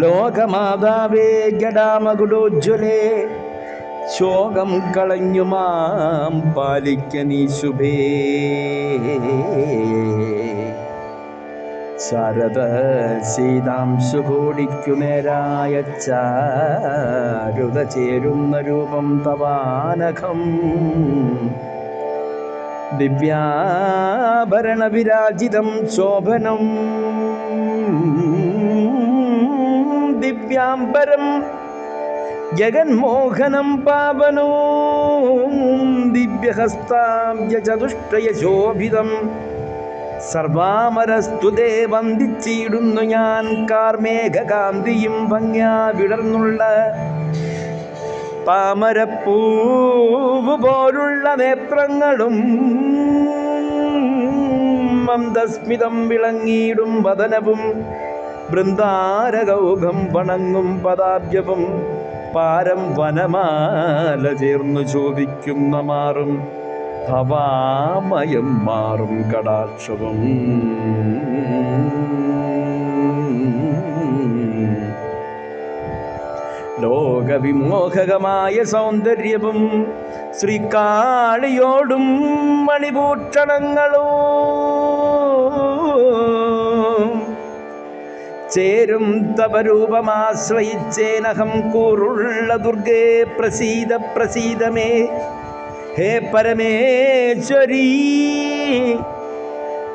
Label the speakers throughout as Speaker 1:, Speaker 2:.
Speaker 1: ലോകമാതാവേ ജടാമകുടോജ്വലേ, ശോകം കളഞ്ഞു മാം പാലിക്കനീ ശുഭേ. ശാരദ സീതാംശുകോടിക്കു നേരായ ചാരുത ചേരുന്ന രൂപം തവാനഖം. ദിവ്യാഭരണ വിരാജിതം ശോഭനം, ദിവ്യാംബരം ജഗന്മോഹനം പാവനോ. ദിവ്യഹസ്താബ്ജചതുഷ്ടയശോഭിതം സർവാമരസ്തുതേ വന്ദിച്ചിടുന്നു ഞാൻ. കാർമേഘകാന്തിയും ഭംഗ്യാ വിടർന്നുള്ള താമരപ്പൂവ് പോലുള്ള നേത്രങ്ങളും മന്ദസ്മിതം വിളങ്ങിയിടും വദനവും ബൃന്ദാരകൗഘം വണങ്ങും പദാബ്ജവും പാരം വനമാല ചേർന്നു ചോദിക്കുന്ന മാറും ഭവാമയം മാറും കടാക്ഷവും. ലോകവിമോഹകമായ സൗന്ദര്യവും ശ്രീകാളിയോടും മണിഭൂഷണങ്ങളോ ചേരും തപരൂപമാശ്രയിച്ചേനഹം കൂറുള്ള ദുർഗേ പ്രസീദ പ്രസീദമേ. ഹേ പരമേശ്വരീ,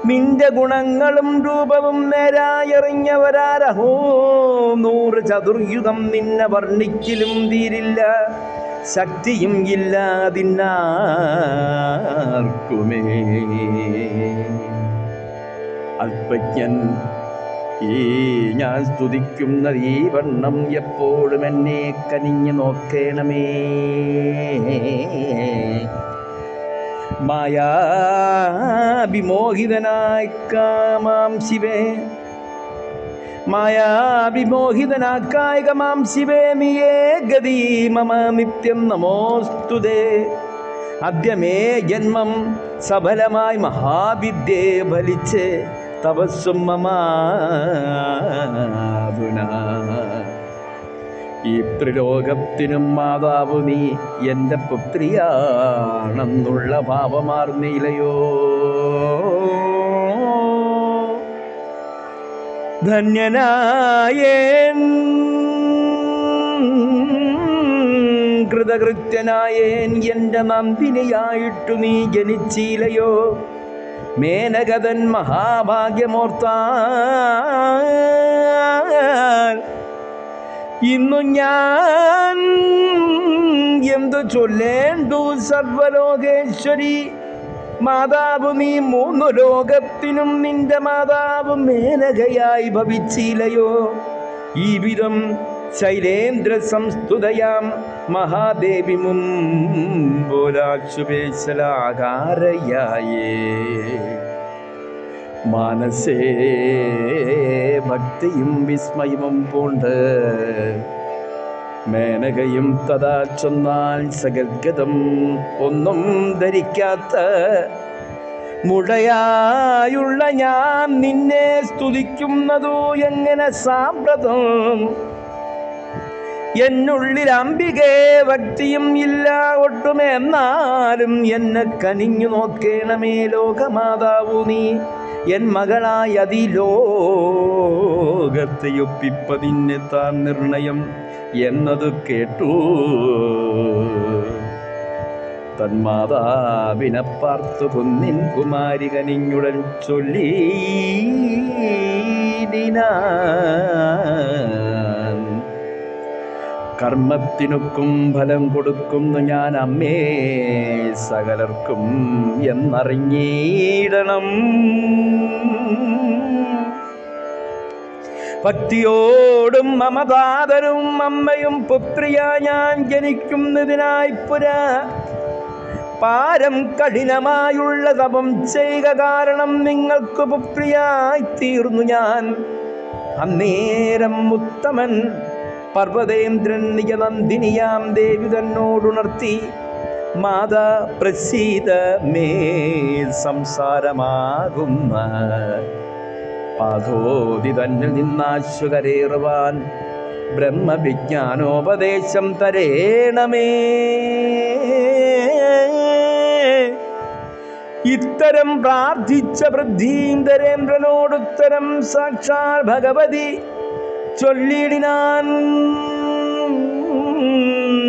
Speaker 1: നിന്റെ ഗുണങ്ങളും രൂപവും നേരായറിഞ്ഞവരാരഹോ. 100 ചതുർയുഗം നിന്നെ വർണ്ണിക്കലും തീരില്ല, ശക്തിയും ഇല്ലാതിന്നാർക്കുമേ. അല്പജ്ഞൻ ഈ ഞാൻ സ്തുതിക്കുന്നത് ഈ വണ്ണം എപ്പോഴും എന്നെ കനിഞ്ഞു നോക്കേണമേ. മായാവിമോഹിതനായി കാമാം ശിവേ, മായാവിമോഹിതനാക്കായികമാം ശിവേ, നീയേ ഗതി മമ നിത്യം നമോസ്തുതേ. അദ്യമേ ജന്മം സഫലമായി മഹാവിദ്യേ ഫലിച്ച് തപസ്സും മമാതുന. ഈ ത്രിലോകത്തിനും മാതാവ് നീ എൻ്റെ പുത്രിയാണെന്നുള്ള ഭാവമാർന്നില്ലയോ. ധന്യനായേൻ കൃതകൃത്യനായേൻ എൻ്റെ നന്ദിനിയായിട്ടു നീ ജനിച്ചില്ലയോ. മേനകതൻ മഹാഭാഗ്യമോർത്താൽ ഇന്നു ഞാൻ എന്തു ചൊല്ലേണ്ടു. സർവലോകേശ്വരി മാതാവ് നീ 3 ലോകത്തിനും നിന്റെ മാതാവ് മേനകയായി ഭവിച്ചില്ലയോ. ഈ വിധം ശൈലേന്ദ്ര സംസ്തുതയാം മഹാദേവി മുമ്പോലാശുപേശലാകാരയായേ. മാനസേ ഭക്തിയും വിസ്മയവും പൂണ്ട് മേനകയും തഥാ ചൊന്നാൽ സകൽഗതം ഒന്നും ധരിക്കാത്ത മുടയായുള്ള ഞാൻ നിന്നെ സ്തുതിക്കുന്നതു എങ്ങനെ സാമ്പ്രതം. എന്നുള്ളിൽ അംബികേ ഭക്തിയും ഇല്ല ഒട്ടുമെന്നാലും എന്നെ കനിഞ്ഞു നോക്കേണമേ. ലോകമാതാവു നീ എൻ മകളായി അതിലോകത്തെയൊപ്പിപ്പതിന് താൻ നിർണയം എന്നതു കേട്ടു. തന്മാതാവിനെ പാർത്തു കുന്നിൻ കുമാരി കനിഞ്ഞുടൻ ചൊല്ലി കർമ്മത്തിനൊക്കും ഫലം കൊടുക്കുന്നു ഞാൻ അമ്മേ സകലർക്കും എന്നറിഞ്ഞിടണം. ഭക്തിയോടും മമതാതരും അമ്മയും പുത്രിയാ ഞാൻ ജനിക്കുന്നതിനായി പുരാ പാരം കഠിനമായുള്ള തപം ചെയ്യുക കാരണം നിങ്ങൾക്ക് പുത്രിയായി തീർന്നു ഞാൻ. അന്നേരം ഉത്തമൻ പർവ്വതേന്ദ്രൻ നിജനന്ദിനിയാം ദേവി തന്നോടുണർത്തി മാതാ പ്രസീത മേ സംസാരമാകുന്ന പാതോതി തന്നിൽ നിന്നാശു കരേറുവാൻ ബ്രഹ്മവിജ്ഞാനോപദേശം തരേണമേ. ഇത്തരം പ്രാർത്ഥിച്ച വൃദ്ധീന്ദ്രേന്ദ്രനോടുത്തരം സാക്ഷാൽ ഭഗവതി ചൊല്ലിടിനാൻ.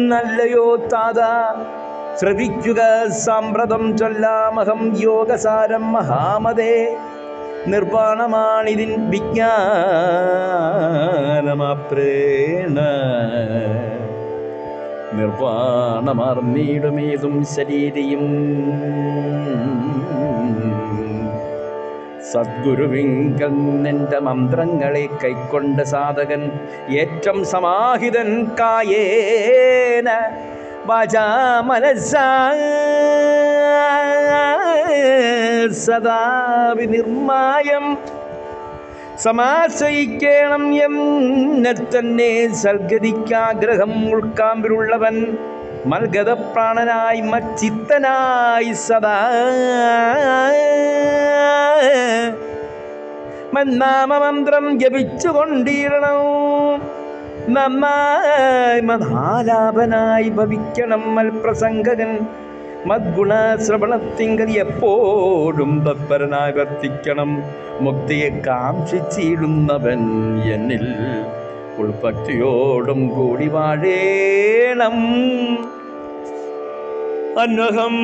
Speaker 1: നല്ലയോ താത, ശ്രവിക്കുക സാമ്പ്രതം ചൊല്ലാമഹം യോഗസാരം മഹാമതേ. നിർവാണമാണിതിൻ വിജ്ഞാനമാപ്രേണ. നിർവാണമാർന്നീടുമേതും ശരീരിയും സദ്ഗുരുവിങ്കൽ നിന്റെ മന്ത്രങ്ങളെ കൈക്കൊണ്ട സാധകൻ ഏറ്റം സമാഹിതൻ കായേന വാചാ മനസാ സദാ വിനിർമായം. സമാശ്രയിക്കണം എന്നെ തന്നെ സൽഗതിക്കാഗ്രഹം ഉൾക്കാമ്പിലുള്ളവൻ മൽഗതപ്രാണനായി മച്ചിത്തനായി സദാ മന്നാമമന്ത്രം ജപിച്ചുകൊണ്ടിരണം. നന്നായി മതാലാപനായി ഭവിക്കണം മൽപ്രസംഗകൻ. മദ്ഗുണശ്രവണത്തിങ്കൽ എപ്പോഴും തത്പരനായി വർത്തിക്കണം. മുക്തിയെ കാംക്ഷിച്ചിടുന്നവൻ എന്നിൽ ഉൾഭക്തിയോടും കൂടി വാഴേണം. അന്നഹം